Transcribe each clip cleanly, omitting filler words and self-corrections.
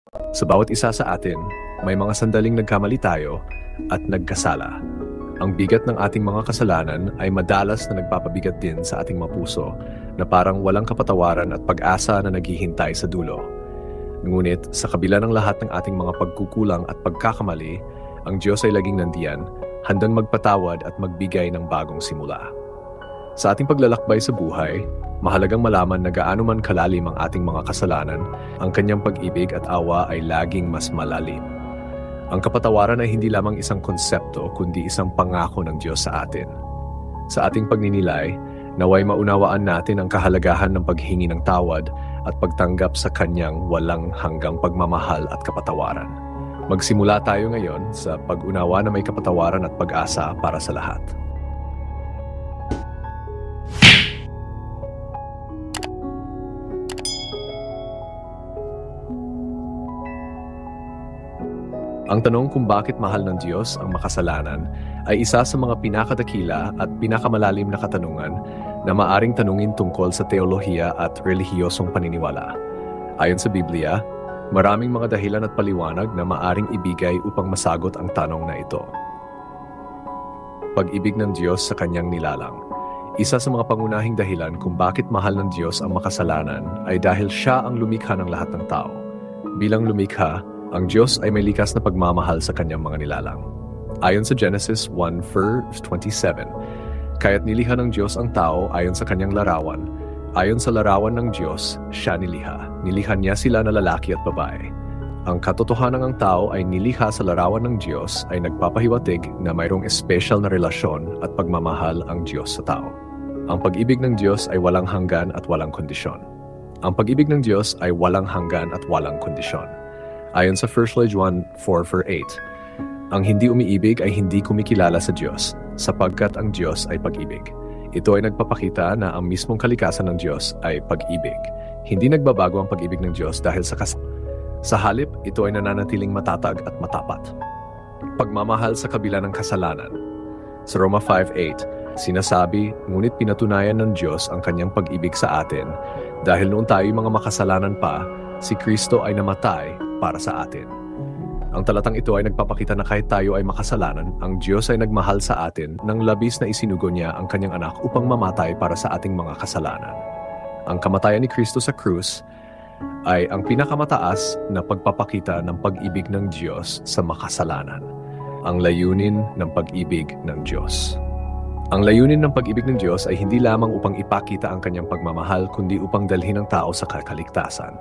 Sa bawat isa sa atin, may mga sandaling nagkamali tayo at nagkasala. Ang bigat ng ating mga kasalanan ay madalas na nagpapabigat din sa ating mga puso na parang walang kapatawaran at pag-asa na naghihintay sa dulo. Ngunit sa kabila ng lahat ng ating mga pagkukulang at pagkakamali, ang Diyos ay laging nandiyan, handang magpatawad at magbigay ng bagong simula. Sa ating paglalakbay sa buhay, mahalagang malaman na gaano man kalalim ang ating mga kasalanan, ang kanyang pag-ibig at awa ay laging mas malalim. Ang kapatawaran ay hindi lamang isang konsepto kundi isang pangako ng Diyos sa atin. Sa ating pagninilay, naway maunawaan natin ang kahalagahan ng paghingi ng tawad at pagtanggap sa kanyang walang hanggang pagmamahal at kapatawaran. Magsimula tayo ngayon sa pag-unawa na may kapatawaran at pag-asa para sa lahat. Ang tanong kung bakit mahal ng Diyos ang makasalanan ay isa sa mga pinakadakila at pinakamalalim na katanungan na maaring tanungin tungkol sa teolohiya at relihiyosong paniniwala. Ayon sa Biblia, maraming mga dahilan at paliwanag na maaring ibigay upang masagot ang tanong na ito. Pag-ibig ng Diyos sa kanyang nilalang. Isa sa mga pangunahing dahilan kung bakit mahal ng Diyos ang makasalanan ay dahil siya ang lumikha ng lahat ng tao. Bilang lumikha, ang Diyos ay may likas na pagmamahal sa kanyang mga nilalang. Ayon sa Genesis 1:27, kaya't nilikha ng Diyos ang tao ayon sa kanyang larawan. Ayon sa larawan ng Diyos, siya nilikha. Nilikha niya sila na lalaki at babae. Ang katotohanan ng tao ay nilikha sa larawan ng Diyos ay nagpapahiwatig na mayroong espesyal na relasyon at pagmamahal ang Diyos sa tao. Ang pag-ibig ng Diyos ay walang hanggan at walang kondisyon. Ang pag-ibig ng Diyos ay walang hanggan at walang kondisyon. Ayon sa 1 John 4:8, ang hindi umiibig ay hindi kumikilala sa Diyos, sapagkat ang Diyos ay pag-ibig. Ito ay nagpapakita na ang mismong kalikasan ng Diyos ay pag-ibig. Hindi nagbabago ang pag-ibig ng Diyos dahil sa Sa halip, ito ay nananatiling matatag at matapat. Pagmamahal sa kabila ng kasalanan. Sa Roma 5:8, sinasabi, ngunit pinatunayan ng Diyos ang kanyang pag-ibig sa atin dahil noon tayo mga makasalanan pa, si Kristo ay namatay para sa atin. Ang talatang ito ay nagpapakita na kahit tayo ay makasalanan, ang Diyos ay nagmahal sa atin nang labis na isinugo niya ang kanyang anak upang mamatay para sa ating mga kasalanan. Ang kamatayan ni Kristo sa krus ay ang pinakamataas na pagpapakita ng pag-ibig ng Diyos sa makasalanan. Ang layunin ng pag-ibig ng Diyos. Ang layunin ng pag-ibig ng Diyos ay hindi lamang upang ipakita ang kanyang pagmamahal, kundi upang dalhin ang tao sa kaligtasan.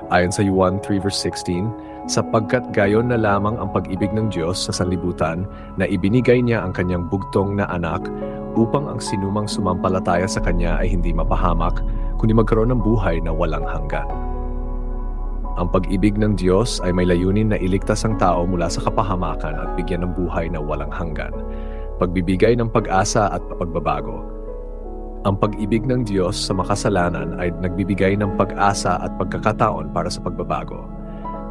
Ayon sa Juan 3:16, sapagkat gayon na lamang ang pag-ibig ng Diyos sa sanlibutan na ibinigay niya ang kanyang bugtong na anak upang ang sinumang sumampalataya sa kanya ay hindi mapahamak, kundi magkaroon ng buhay na walang hanggan. Ang pag-ibig ng Diyos ay may layunin na iligtas ang tao mula sa kapahamakan at bigyan ng buhay na walang hanggan, pagbibigay ng pag-asa at pagbabago. Ang pag-ibig ng Diyos sa makasalanan ay nagbibigay ng pag-asa at pagkakataon para sa pagbabago.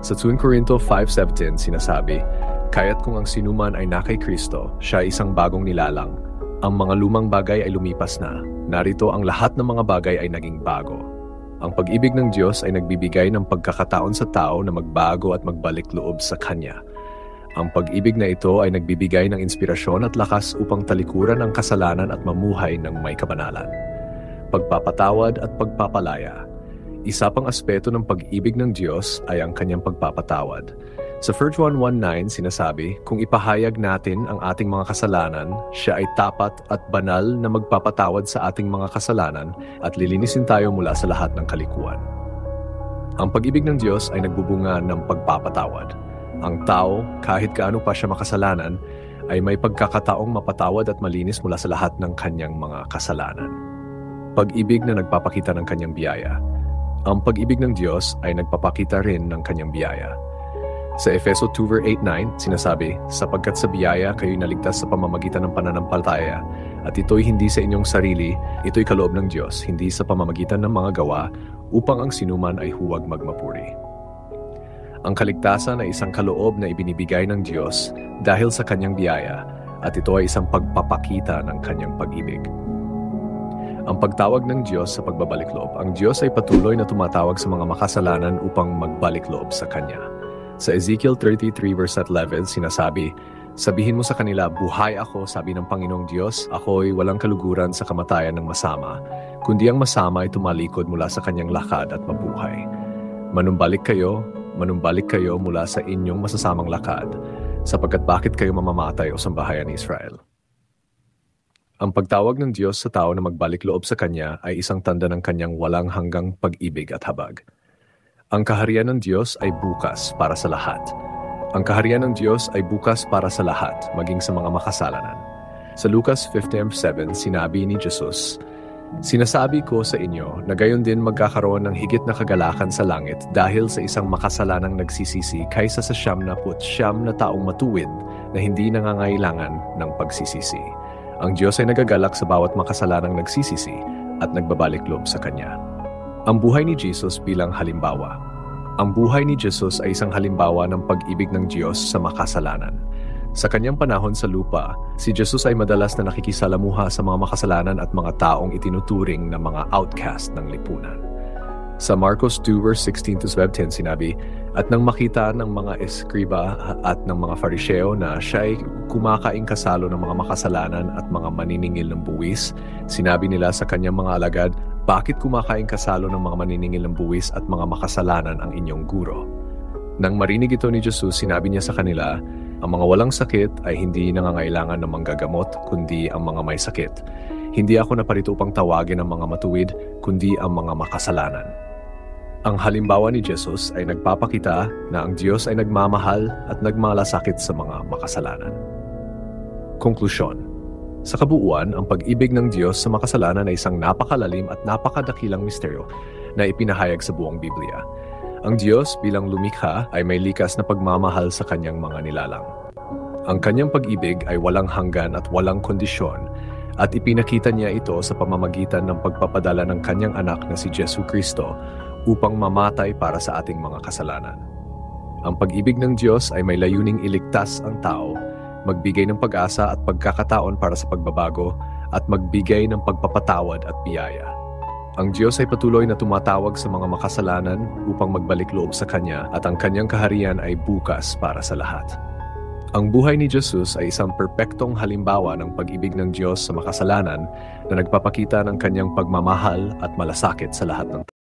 Sa 2 Corinto 5:17 sinasabi, kaya't kung ang sinuman ay na kay Kristo, siya ay isang bagong nilalang. Ang mga lumang bagay ay lumipas na. Narito ang lahat ng mga bagay ay naging bago. Ang pag-ibig ng Diyos ay nagbibigay ng pagkakataon sa tao na magbago at magbalik loob sa Kanya. Ang pag-ibig na ito ay nagbibigay ng inspirasyon at lakas upang talikuran ang kasalanan at mamuhay ng may kabanalan. Pagpapatawad at pagpapalaya. Isa pang aspeto ng pag-ibig ng Diyos ay ang kanyang pagpapatawad. Sa 1 John 1:9 sinasabi, kung ipahayag natin ang ating mga kasalanan, siya ay tapat at banal na magpapatawad sa ating mga kasalanan at lilinisin tayo mula sa lahat ng kalikuan. Ang pag-ibig ng Diyos ay nagbubunga ng pagpapatawad. Ang tao, kahit gaano pa siya makasalanan, ay may pagkakataong mapatawad at malinis mula sa lahat ng kanyang mga kasalanan. Pag-ibig na nagpapakita ng kanyang biyaya. Ang pag-ibig ng Diyos ay nagpapakita rin ng kanyang biyaya. Sa Efeso 2:8-9, sinasabi, sapagkat sa biyaya kayo'y naligtas sa pamamagitan ng pananampalataya, at ito'y hindi sa inyong sarili, ito'y kaloob ng Diyos, hindi sa pamamagitan ng mga gawa, upang ang sinuman ay huwag magmapuri. Ang kaligtasan ay isang kaloob na ibinibigay ng Diyos dahil sa kanyang biyaya, at ito ay isang pagpapakita ng kanyang pag-ibig. Ang pagtawag ng Diyos sa pagbabalik loob. Ang Diyos ay patuloy na tumatawag sa mga makasalanan upang magbalik loob sa Kanya. Sa Ezekiel 33 verse 11, sinasabi, "Sabihin mo sa kanila, buhay ako, sabi ng Panginoong Diyos, ako'y walang kaluguran sa kamatayan ng masama, kundi ang masama ay tumalikod mula sa kanyang lakad at mabuhay. Manumbalik kayo mula sa inyong masasamang lakad, sapagkat bakit kayo mamamatay o sambahayan ni Israel?" Ang pagtawag ng Diyos sa tao na magbalik loob sa Kanya ay isang tanda ng Kanyang walang hanggang pag-ibig at habag. Ang kaharian ng Diyos ay bukas para sa lahat. Ang kaharian ng Diyos ay bukas para sa lahat, maging sa mga makasalanan. Sa Lucas 15:7, sinabi ni Jesus, "Sinasabi ko sa inyo na gayon din magkakaroon ng higit na kagalakan sa langit dahil sa isang makasalanang nagsisisi kaysa sa 99 na taong matuwid na hindi nangangailangan ng pagsisisi. Ang Diyos ay nagagalak sa bawat makasalanang nagsisisi at nagbabalik loob sa Kanya." Ang buhay ni Jesus bilang halimbawa. Ang buhay ni Jesus ay isang halimbawa ng pag-ibig ng Diyos sa makasalanan. Sa kanyang panahon sa lupa, si Jesus ay madalas na nakikisalamuha sa mga makasalanan at mga taong itinuturing na mga outcast ng lipunan. Sa Marcos 2 verse 16-10 sinabi, "At nang makita ng mga eskriba at ng mga fariseo na siya'y kumakaing kasalo ng mga makasalanan at mga maniningil ng buwis, sinabi nila sa kanyang mga alagad, 'Bakit kumakaing kasalo ng mga maniningil ng buwis at mga makasalanan ang inyong guro?' Nang marinig ito ni Jesus, sinabi niya sa kanila, 'Ang mga walang sakit ay hindi nangangailangan ng manggagamot, kundi ang mga may sakit. Hindi ako naparito upang tawagin ang mga matuwid, kundi ang mga makasalanan.'" Ang halimbawa ni Jesus ay nagpapakita na ang Diyos ay nagmamahal at nagmalasakit sa mga makasalanan. Konklusyon. Sa kabuuan, ang pag-ibig ng Diyos sa makasalanan ay isang napakalalim at napakadakilang misteryo na ipinahayag sa buong Biblia. Ang Diyos bilang lumikha ay may likas na pagmamahal sa kanyang mga nilalang. Ang kanyang pag-ibig ay walang hanggan at walang kondisyon, at ipinakita niya ito sa pamamagitan ng pagpapadala ng kanyang anak na si Jesu Kristo upang mamatay para sa ating mga kasalanan. Ang pag-ibig ng Diyos ay may layuning iligtas ang tao, magbigay ng pag-asa at pagkakataon para sa pagbabago, at magbigay ng pagpapatawad at biyaya. Ang Diyos ay patuloy na tumatawag sa mga makasalanan upang magbalik loob sa Kanya, at ang Kanyang kaharian ay bukas para sa lahat. Ang buhay ni Jesus ay isang perpektong halimbawa ng pag-ibig ng Diyos sa makasalanan na nagpapakita ng Kanyang pagmamahal at malasakit sa lahat ng tao.